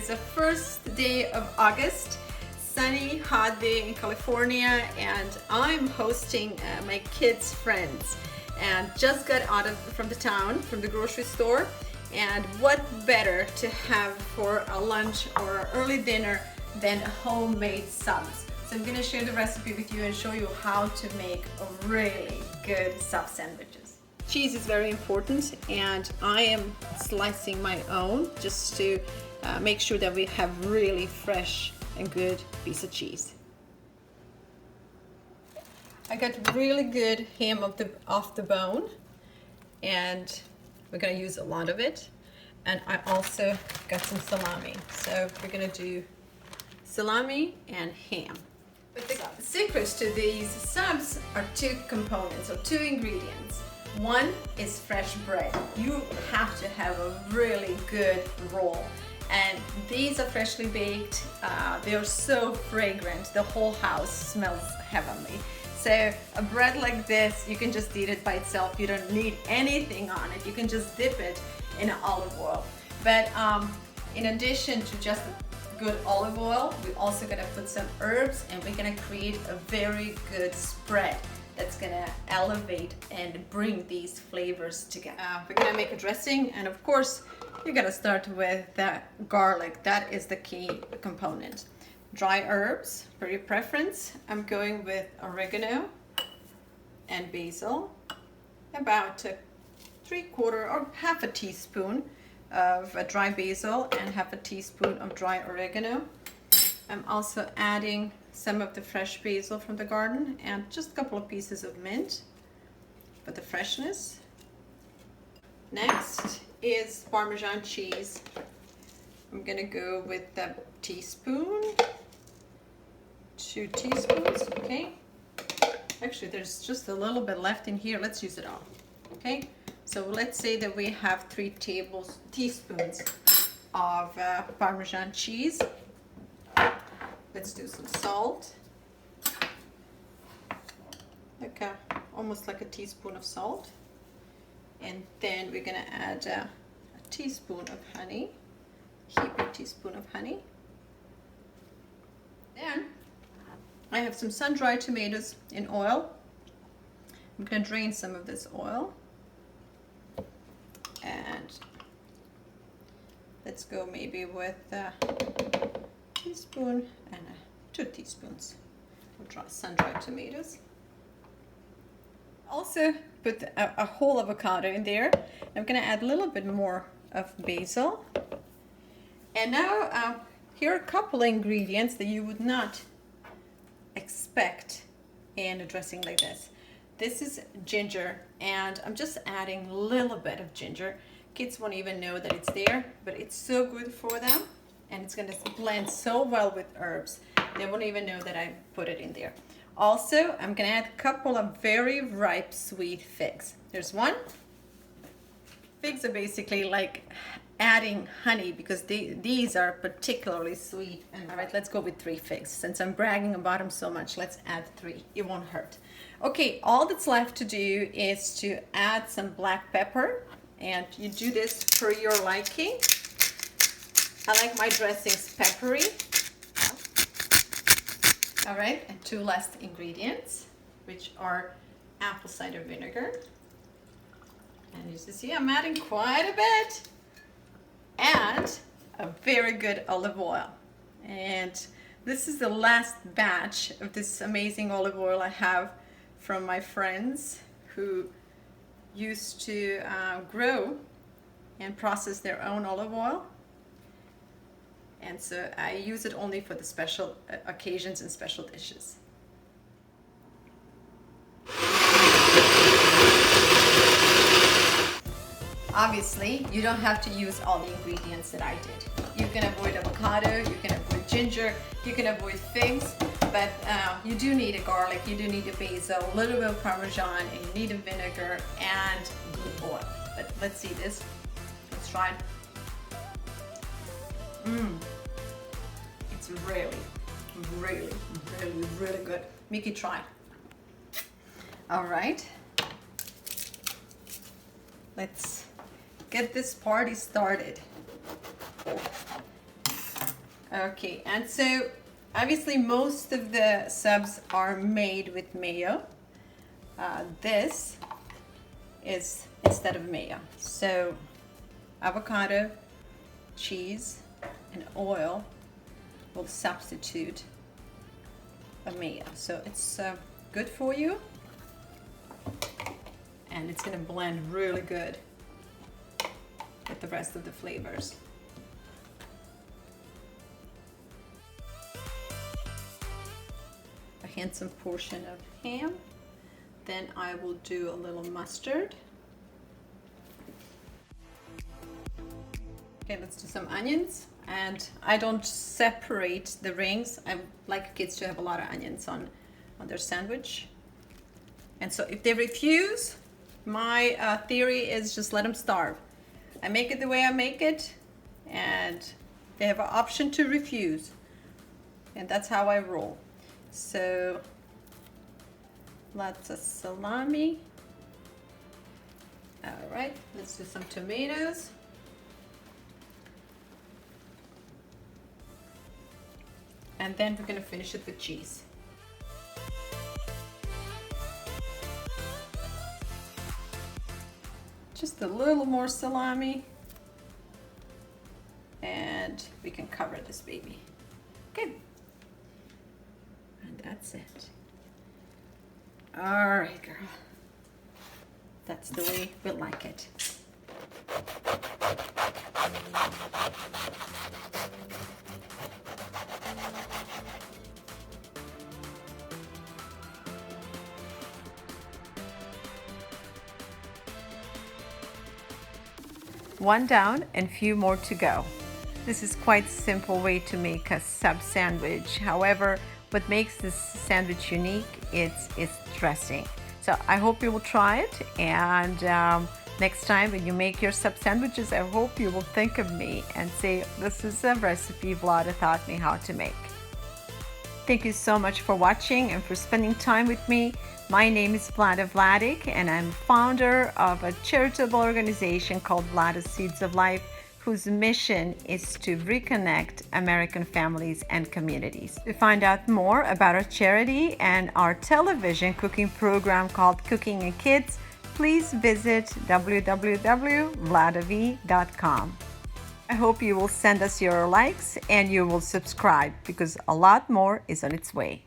It's the first day of August, sunny, hot day in California, and I'm hosting my kids' friends. And just got out from the grocery store. And what better to have for a lunch or an early dinner than homemade subs. So I'm gonna share the recipe with you and show you how to make a really good sub sandwiches. Cheese is very important, and I am slicing my own just to make sure that we have really fresh and good piece of cheese. I got really good ham off the bone, and we're gonna use a lot of it. And I also got some salami. So we're gonna do salami and ham. But the secrets to these subs are two components or two ingredients. One is fresh bread. You have to have a really good roll. And these are freshly baked. They are so fragrant. The whole house smells heavenly. So a bread like this, you can just eat it by itself. You don't need anything on it. You can just dip it in olive oil. But in addition to just good olive oil, we also gonna put some herbs, and we're gonna create a very good spread that's gonna elevate and bring these flavors together. We're gonna make a dressing, and of course, you're gonna start with garlic. That is the key component. Dry herbs, for your preference. I'm going with oregano and basil, about 3/4 or half a teaspoon of dry basil and half a teaspoon of dry oregano. I'm also adding some of the fresh basil from the garden and just a couple of pieces of mint for the freshness. Next is Parmesan cheese. I'm gonna go with a teaspoon, 2 teaspoons, okay? Actually, there's just a little bit left in here. Let's use it all, okay? So let's say that we have 3 teaspoons of Parmesan cheese. Let's do some salt, almost like a teaspoon of salt. And then we're gonna add a teaspoon of honey, heaping teaspoon of honey. Then I have some sun-dried tomatoes in oil. I'm gonna drain some of this oil. And let's go maybe with a teaspoon and 2 teaspoons of sun-dried tomatoes. Also put a whole avocado in there. I'm gonna add a little bit more of basil. And now here are a couple of ingredients that you would not expect in a dressing like this. This is ginger, and I'm just adding a little bit of ginger. Kids won't even know that it's there, but it's so good for them, and it's gonna blend so well with herbs. They won't even know that I put it in there. Also, I'm gonna add a couple of very ripe sweet figs. There's one. Figs are basically like adding honey because these are particularly sweet. And all right, let's go with 3 figs. Since I'm bragging about them so much, let's add 3. It won't hurt. Okay, all that's left to do is to add some black pepper, and you do this per your liking. I like my dressings peppery. All right, and 2 last ingredients, which are apple cider vinegar. And as you see, I'm adding quite a bit. And a very good olive oil. And this is the last batch of this amazing olive oil I have from my friends who used to grow and process their own olive oil. And so I use it only for the special occasions and special dishes. Obviously, you don't have to use all the ingredients that I did. You can avoid avocado, you can avoid ginger, you can avoid figs, but you do need a garlic, you do need a basil, a little bit of Parmesan, and you need a vinegar and good oil. But let's see this. Let's try it. It's really, really, really, really good. Mickey, try it. All right. Let's get this party started. Okay, and so obviously most of the subs are made with mayo. This is instead of mayo. So avocado, cheese, and oil will substitute a mayo. So it's good for you, and it's gonna blend really good with the rest of the flavors. A handsome portion of ham. Then I will do a little mustard. Okay, let's do some onions. And I don't separate the rings. I like kids to have a lot of onions on their sandwich. And so if they refuse, my theory is just let them starve. I make it the way I make it, and they have an option to refuse. And that's how I roll. So lots of salami. All right, let's do some tomatoes. And then we're gonna finish it with cheese. Just a little more salami. And we can cover this baby. Okay. And that's it. All right, girl. That's the way we like it. One down and few more to go. This is quite a simple way to make a sub sandwich. However, what makes this sandwich unique is its dressing. So I hope you will try it, and next time when you make your sub sandwiches, I hope you will think of me and say, this is a recipe Vlada taught me how to make. Thank you so much for watching and for spending time with me. My name is Vlada Vladik, and I'm founder of a charitable organization called Vlada's Seeds of Life, whose mission is to reconnect American families and communities. To find out more about our charity and our television cooking program called Cooking and Kids, please visit www.vladav.com. I hope you will send us your likes and you will subscribe, because a lot more is on its way.